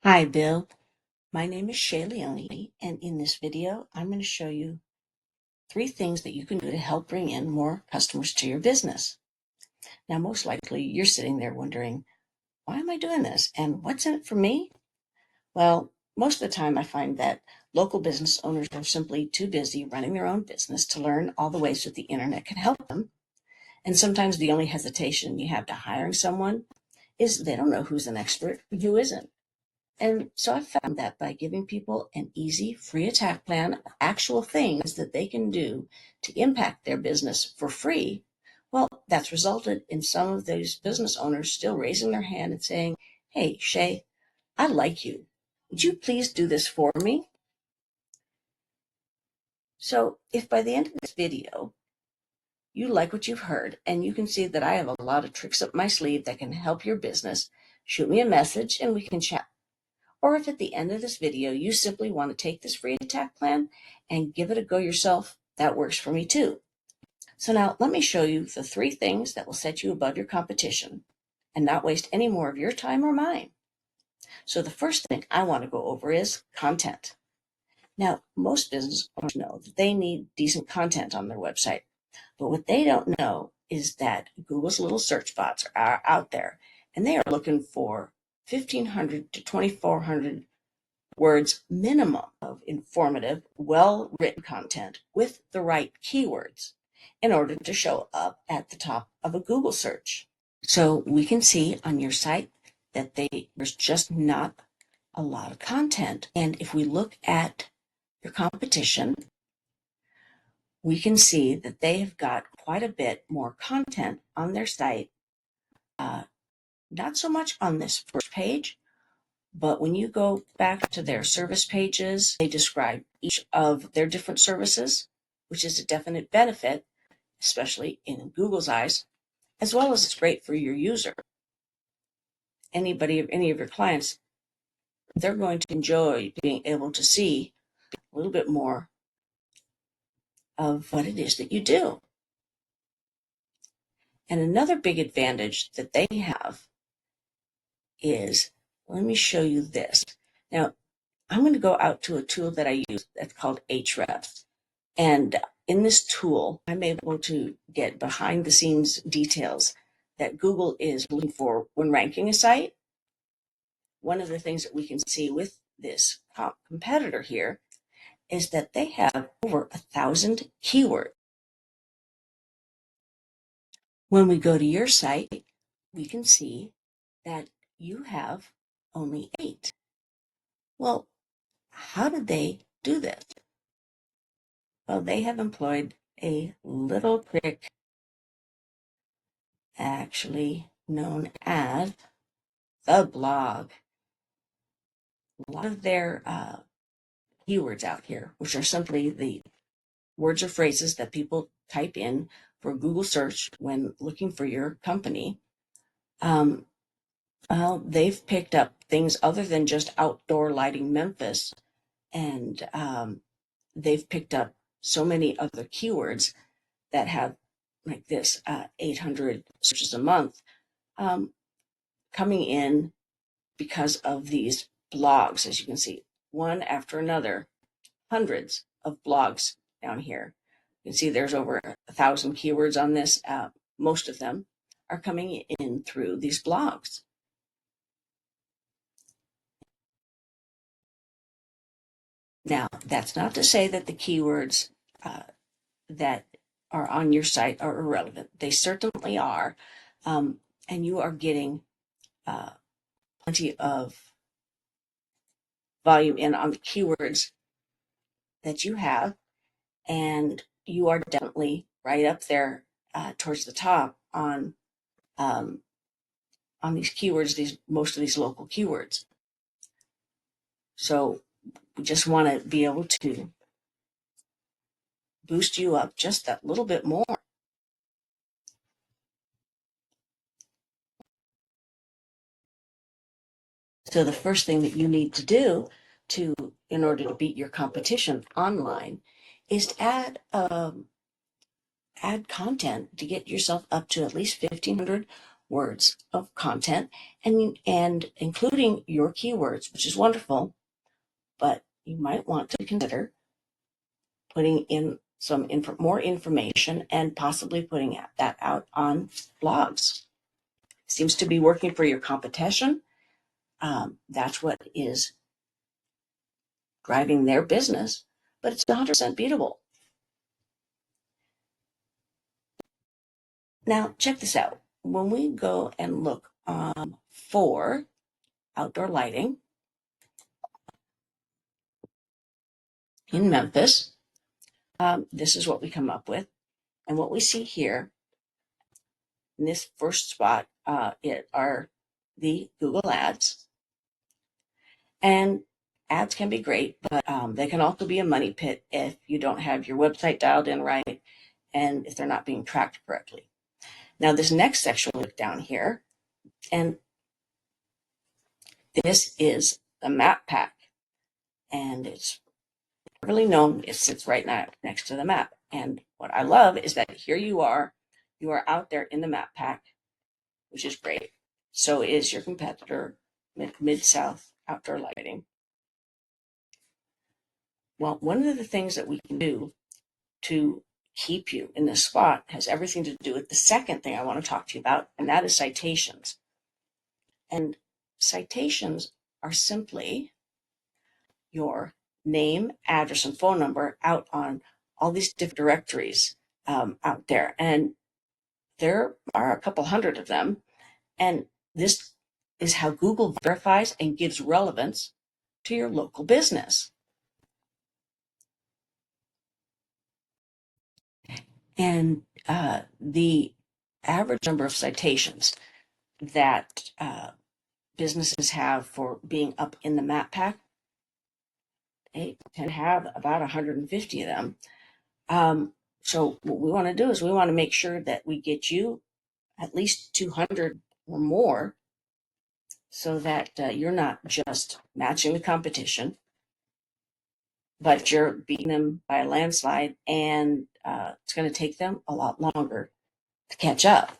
Hi, Bill. My name is Shay Leone, and in this video, I'm going to show you 3 things that you can do to help bring in more customers to your business. Now, most likely, you're sitting there wondering, why am I doing this? And what's in it for me? Well, most of the time, I find that local business owners are simply too busy running their own business to learn all the ways that the internet can help them. And sometimes the only hesitation you have to hiring someone is they don't know who's an expert and who isn't. And so I found that by giving people an easy, free attack plan of actual things that they can do to impact their business for free, well, that's resulted in some of those business owners still raising their hand and saying, "Hey, Shay, I like you. Would you please do this for me?" So if by the end of this video, you like what you've heard and you can see that I have a lot of tricks up my sleeve that can help your business, shoot me a message and we can chat. Or if at the end of this video you simply want to take this free attack plan and give it a go yourself, that works for me too. So now let me show you the 3 things that will set you above your competition and not waste any more of your time or mine. So the first thing I want to go over is content. Now, most business owners know that they need decent content on their website, but what they don't know is that Google's little search bots are out there and they are looking for 1,500 to 2,400 words minimum of informative, well-written content with the right keywords in order to show up at the top of a Google search. So we can see on your site that there's just not a lot of content. And if we look at your competition, we can see that they have got quite a bit more content on their site. Not so much on this first page, but when you go back to their service pages, they describe each of their different services, which is a definite benefit, especially in Google's eyes, as well as it's great for your user. Any of your clients, they're going to enjoy being able to see a little bit more of what it is that you do. And another big advantage that they have is, let me show you this. Now, I'm going to go out to a tool that I use that's called Ahrefs. And in this tool, I'm able to get behind the scenes details that Google is looking for when ranking a site. One of the things that we can see with this competitor here is that they have over 1,000 keywords. When we go to your site, we can see that you have only 8. Well, how did they do this? Well, they have employed a little trick actually known as the blog. A lot of their keywords out here, which are simply the words or phrases that people type in for Google search when looking for your company, well, they've picked up things other than just outdoor lighting Memphis, and they've picked up so many other keywords that have like this 800 searches a month coming in because of these blogs, as you can see, one after another, hundreds of blogs down here. You can see there's over 1,000 keywords on this. Most of them are coming in through these blogs. Now, that's not to say that the keywords that are on your site are irrelevant. They certainly are. And you are getting plenty of volume in on the keywords that you have, and you are definitely right up there towards the top um, on these keywords, most of these local keywords. So we just want to be able to boost you up just that little bit more. So the first thing that you need to do in order to beat your competition online is to add content to get yourself up to at least 1,500 words of content and including your keywords, which is wonderful, but you might want to consider putting in some more information and possibly putting that out on blogs. Seems to be working for your competition. That's what is driving their business, but it's 100% beatable. Now, check this out. When we go and look for outdoor lighting in Memphis, this is what we come up with. And what we see here in this first spot are the Google ads. And ads can be great, but they can also be a money pit if you don't have your website dialed in right and if they're not being tracked correctly. Now, this next section we look down here, and this is the map pack, and it's really known. It sits right now next to the map. And what I love is that here you are out there in the map pack, which is great. So is your competitor, Mid-South Outdoor Lighting. Well, one of the things that we can do to keep you in this spot has everything to do with the second thing I want to talk to you about, and that is citations. And citations are simply your name, address, and phone number out on all these different directories out there. And there are a couple hundred of them. And this is how Google verifies and gives relevance to your local business. And the average number of citations that businesses have for being up in the map pack, they tend to have about 150 of them. So what we want to do is we want to make sure that we get you at least 200 or more so that you're not just matching the competition, but you're beating them by a landslide, and it's going to take them a lot longer to catch up.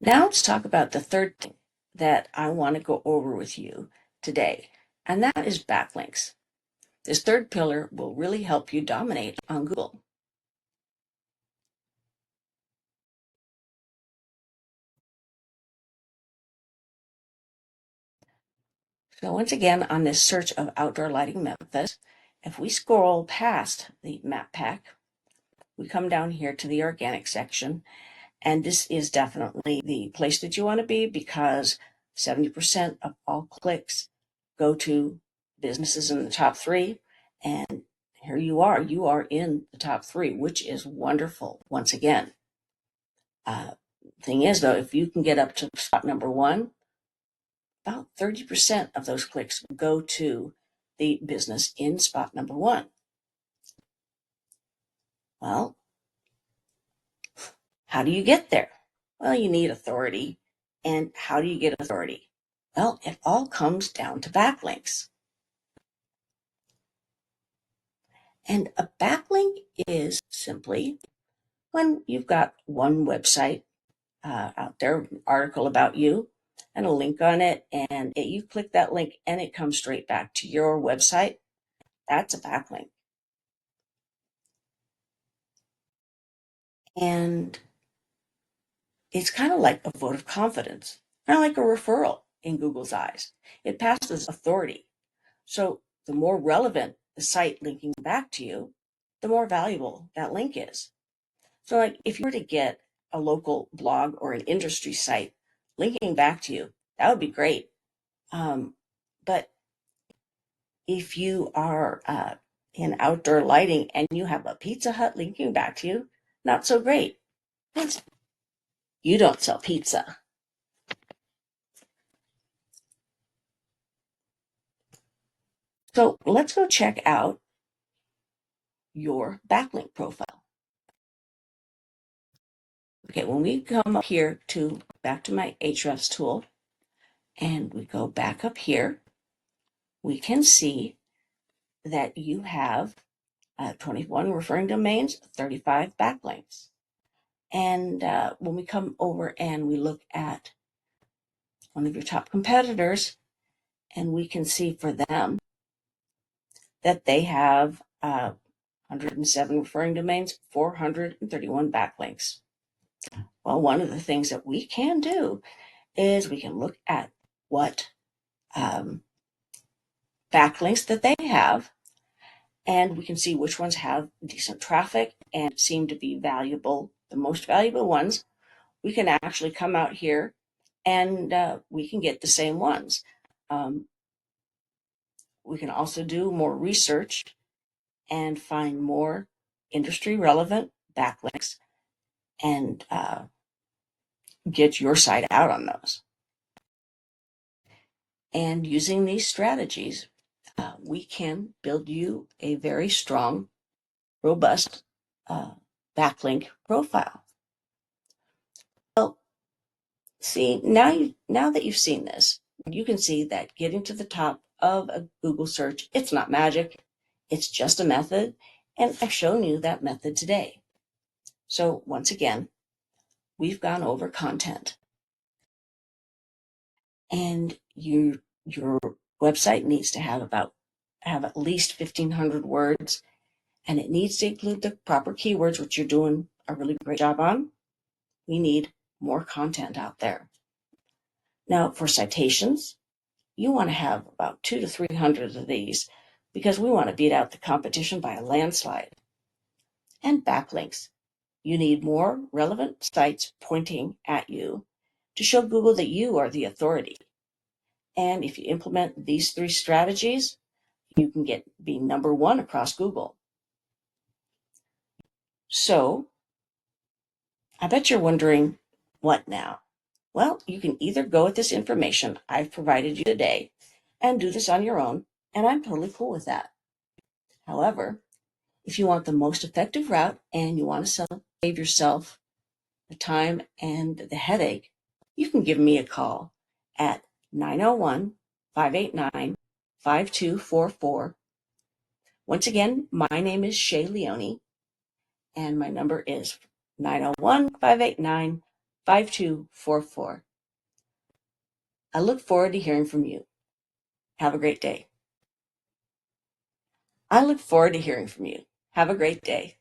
Now let's talk about the third thing that I want to go over with you today, and that is backlinks. This third pillar will really help you dominate on Google. So once again, on this search of outdoor lighting Memphis, if we scroll past the map pack, we come down here to the organic section, and this is definitely the place that you want to be because 70% of all clicks go to businesses in the top 3, and here you are in the top 3, which is wonderful once again. Thing is though, if you can get up to spot number 1, about 30% of those clicks go to the business in spot number 1. Well, how do you get there? Well, you need authority. And how do you get authority? Well, it all comes down to backlinks. And a backlink is simply when you've got one website out there, an article about you, and a link on it, and you click that link and it comes straight back to your website. That's a backlink. And it's kind of like a vote of confidence, kind of like a referral in Google's eyes. It passes authority. So the more relevant the site linking back to you, the more valuable that link is. So like if you were to get a local blog or an industry site linking back to you, that would be great. But if you are in outdoor lighting and you have a Pizza Hut linking back to you, not so great. You don't sell pizza. So let's go check out your backlink profile. Okay, when we come up here back to my Ahrefs tool, and we go back up here, we can see that you have 21 referring domains, 35 backlinks. And when we come over and we look at one of your top competitors, and we can see for them that they have 107 referring domains, 431 backlinks. Well, one of the things that we can do is we can look at what backlinks that they have, and we can see which ones have decent traffic and seem to be valuable, the most valuable ones. We can actually come out here and we can get the same ones. We can also do more research and find more industry relevant backlinks and get your site out on those. And using these strategies, we can build you a very strong, robust backlink profile. Well, see, now that you've seen this, you can see that getting to the top of a Google search, it's not magic, it's just a method, and I've shown you that method today. So once again, we've gone over content, and your website needs to have at least 1,500 words, and it needs to include the proper keywords, which you're doing a really great job on. We need more content out there. Now, for citations, you want to have about 200 to 300 of these because we want to beat out the competition by a landslide. And backlinks. You need more relevant sites pointing at you to show Google that you are the authority. And if you implement these 3 strategies, you can be number 1 across Google. So, I bet you're wondering, what now? Well, you can either go with this information I've provided you today and do this on your own, and I'm totally cool with that. However, if you want the most effective route and you want to save yourself the time and the headache, you can give me a call at 901-589-5244. Once again, my name is Shay Leone, and my number is 901-589-5244. I look forward to hearing from you. Have a great day. I look forward to hearing from you. Have a great day.